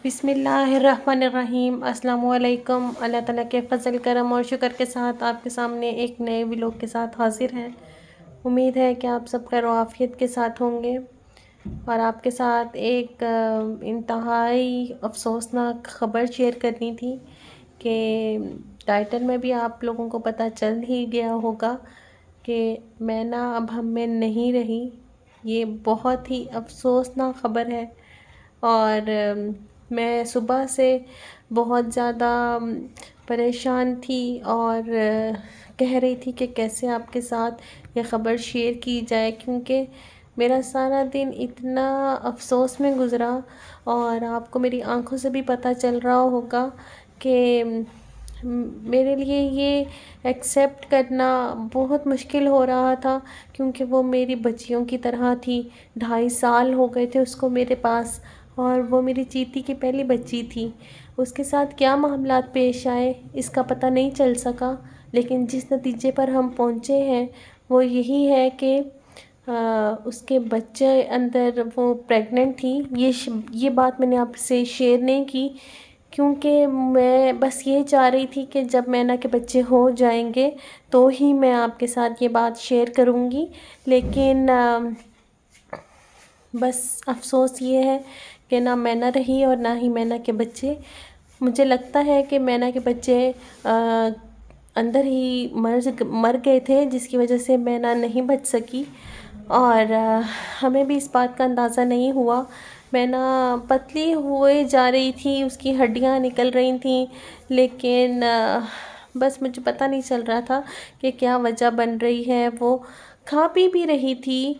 بسم اللہ الرحمن الرحیم۔ السلام علیکم۔ اللہ تعالیٰ کے فضل کرم اور شکر کے ساتھ آپ کے سامنے ایک نئے ولاگ کے ساتھ حاضر ہیں۔ امید ہے کہ آپ سب خیر و عافیت کے ساتھ ہوں گے، اور آپ کے ساتھ ایک انتہائی افسوسناک خبر شیئر کرنی تھی کہ ٹائٹل میں بھی آپ لوگوں کو پتہ چل ہی گیا ہوگا کہ مینا اب ہم میں نہیں رہی۔ یہ بہت ہی افسوسناک خبر ہے، اور میں صبح سے بہت زیادہ پریشان تھی اور کہہ رہی تھی کہ کیسے آپ کے ساتھ یہ خبر شیئر کی جائے، کیونکہ میرا سارا دن اتنا افسوس میں گزرا، اور آپ کو میری آنکھوں سے بھی پتہ چل رہا ہوگا کہ میرے لیے یہ ایکسیپٹ کرنا بہت مشکل ہو رہا تھا، کیونکہ وہ میری بچیوں کی طرح تھی۔ 2.5 سال ہو گئے تھے اس کو میرے پاس، اور وہ میری چیتی کی پہلی بچی تھی۔ اس کے ساتھ کیا معاملات پیش آئے اس کا پتہ نہیں چل سکا، لیکن جس نتیجے پر ہم پہنچے ہیں وہ یہی ہے کہ اس کے بچے اندر وہ پریگننٹ تھی۔ یہ بات میں نے آپ سے شیئر نہیں کی، کیونکہ میں بس یہ چاہ رہی تھی کہ جب مینا کے بچے ہو جائیں گے تو ہی میں آپ کے ساتھ یہ بات شیئر کروں گی، لیکن بس افسوس یہ ہے کہ نہ مینا رہی اور نہ ہی مینا کے بچے۔ مجھے لگتا ہے کہ مینا کے بچے اندر ہی مر گئے تھے، جس کی وجہ سے مینا نہیں بچ سکی، اور ہمیں بھی اس بات کا اندازہ نہیں ہوا۔ مینا پتلی ہوئے جا رہی تھی، اس کی ہڈیاں نکل رہی تھیں، لیکن بس مجھے پتہ نہیں چل رہا تھا کہ کیا وجہ بن رہی ہے۔ وہ کھا پی بھی رہی تھی،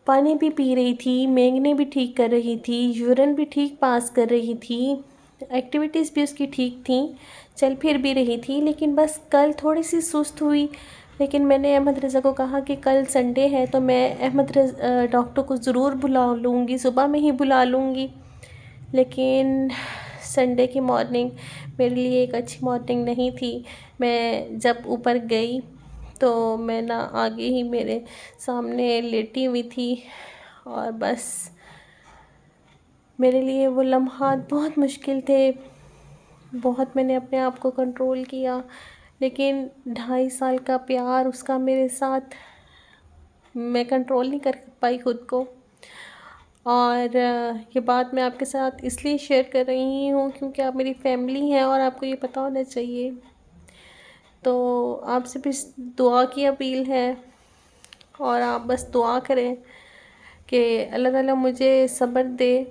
پانی بھی پی رہی تھی، مینگنے بھی ٹھیک کر رہی تھی، یورین بھی ٹھیک پاس کر رہی تھی، ایکٹیویٹیز بھی اس کی ٹھیک تھیں، چل پھر بھی رہی تھی، لیکن بس کل تھوڑی سی سست ہوئی۔ لیکن میں نے احمد رضا کو کہا کہ کل سنڈے ہے تو میں ڈاکٹر کو ضرور بلا لوں گی، صبح میں ہی بلا لوں گی، لیکن سنڈے کی مارننگ میرے لیے ایک اچھی مارننگ نہیں تھی۔ میں جب اوپر گئی تو مینا آگے ہی میرے سامنے لیٹی ہوئی تھی، اور بس میرے لیے وہ لمحات بہت مشکل تھے۔ بہت میں نے اپنے آپ کو کنٹرول کیا، لیکن 2.5 سال کا پیار اس کا میرے ساتھ، میں کنٹرول نہیں کر پائی خود کو۔ اور یہ بات میں آپ کے ساتھ اس لیے شیئر کر رہی ہوں کیونکہ آپ میری فیملی ہیں اور آپ کو یہ پتہ ہونا چاہیے۔ تو آپ سے بھی دعا کی اپیل ہے، اور آپ بس دعا کریں کہ اللہ تعالیٰ مجھے صبر دے۔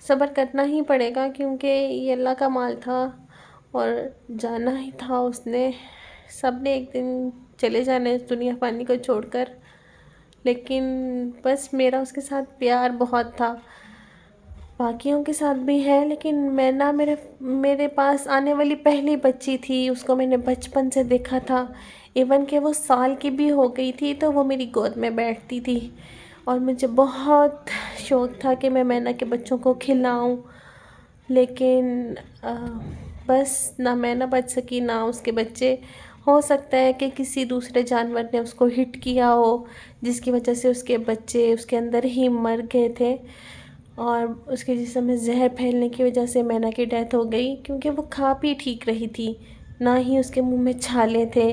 صبر کرنا ہی پڑے گا، کیونکہ یہ اللہ کا مال تھا اور جانا ہی تھا اس نے۔ سب نے ایک دن چلے جانا ہے اس دنیا فانی کو چھوڑ کر، لیکن بس میرا اس کے ساتھ پیار بہت تھا، باقیوں کے ساتھ بھی ہے، لیکن مینا میرے پاس آنے والی پہلی بچی تھی۔ اس کو میں نے بچپن سے دیکھا تھا، ایون کہ وہ سال کی بھی ہو گئی تھی تو وہ میری گود میں بیٹھتی تھی، اور مجھے بہت شوق تھا کہ میں مینا کے بچوں کو کھلاؤں، لیکن بس نہ مینا بچ سکی نہ اس کے بچے۔ ہو سکتا ہے کہ کسی دوسرے جانور نے اس کو ہٹ کیا ہو، جس کی وجہ سے اس کے بچے اس کے اندر ہی مر گئے تھے، اور اس کے جسم میں زہر پھیلنے کی وجہ سے مینا کی ڈیتھ ہو گئی، کیونکہ وہ کھا پی ٹھیک رہی تھی، نہ ہی اس کے منہ میں چھالے تھے،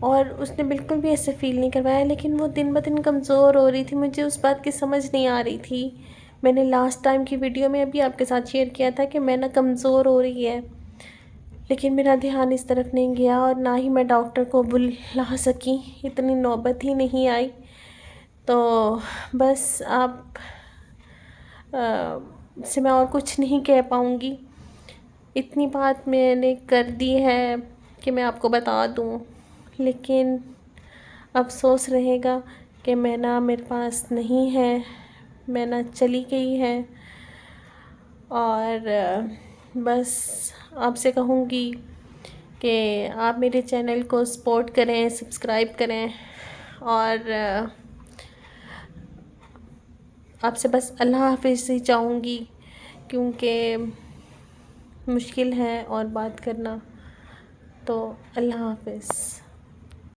اور اس نے بالکل بھی ایسے فیل نہیں کروایا۔ لیکن وہ دن بدن کمزور ہو رہی تھی، مجھے اس بات کی سمجھ نہیں آ رہی تھی۔ میں نے لاسٹ ٹائم کی ویڈیو میں ابھی آپ کے ساتھ شیئر کیا تھا کہ مینا کمزور ہو رہی ہے، لیکن میرا دھیان اس طرف نہیں گیا، اور نہ ہی میں ڈاکٹر کو بلا سکی، اتنی نوبت ہی نہیں آئی۔ تو بس آپ سے میں اور کچھ نہیں کہہ پاؤں گی، اتنی بات میں نے کر دی ہے کہ میں آپ کو بتا دوں، لیکن افسوس رہے گا کہ مینا میرے پاس نہیں ہے، مینا چلی گئی ہے۔ اور بس آپ سے کہوں گی کہ آپ میرے چینل کو سپورٹ کریں، سبسکرائب کریں، اور آپ سے بس اللہ حافظ ہی چاہوں گی، کیونکہ مشکل ہے اور بات کرنا۔ تو اللہ حافظ۔